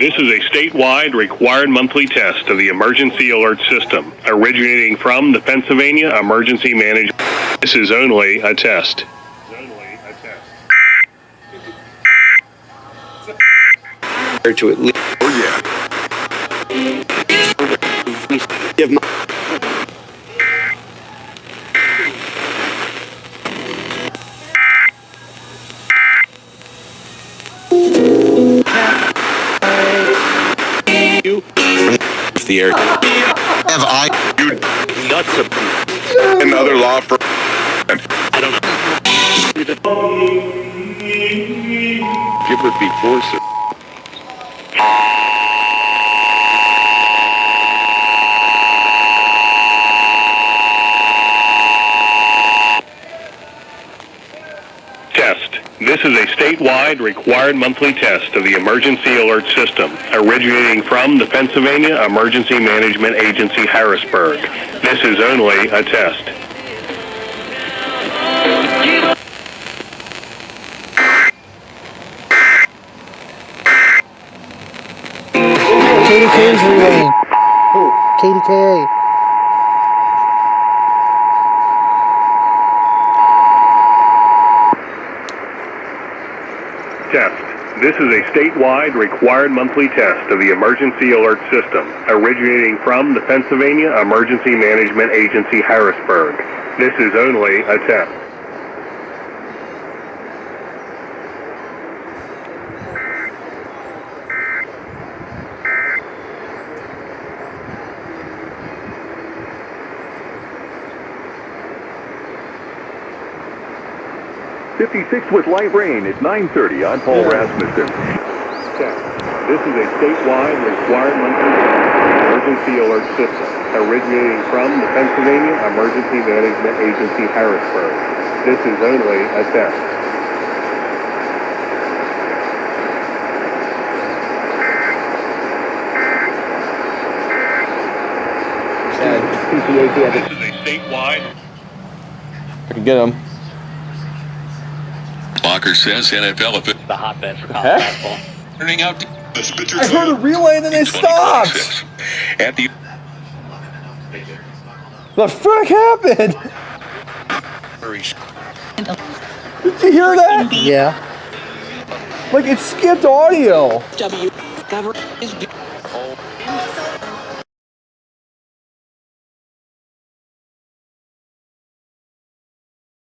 This is a statewide required monthly test of the emergency alert system, originating from the Pennsylvania Emergency Management. This is only a test. To at least, give my the air. Have I you nuts another law firm? I don't know. Give it before, sir. Test. This is a statewide required monthly test of the emergency alert system, originating from the Pennsylvania Emergency Management Agency, Harrisburg. This is only a test. KDK's relaying. KDKA. Test. This is a statewide required monthly test of the emergency alert system, originating from the Pennsylvania Emergency Management Agency, Harrisburg. This is only a test. '56 with light rain at 9:30 on Paul Rasmussen. This is a statewide required monthly test of the emergency alert system, originating from the Pennsylvania Emergency Management Agency, Harrisburg. This is only a test. This is a statewide. I can get him. Walker says NFL official. The hotbed for college basketball. Turning out I heard a relay and then they stopped. At the The frick happened? Did you hear that? Yeah. Like it skipped audio. W. Cover is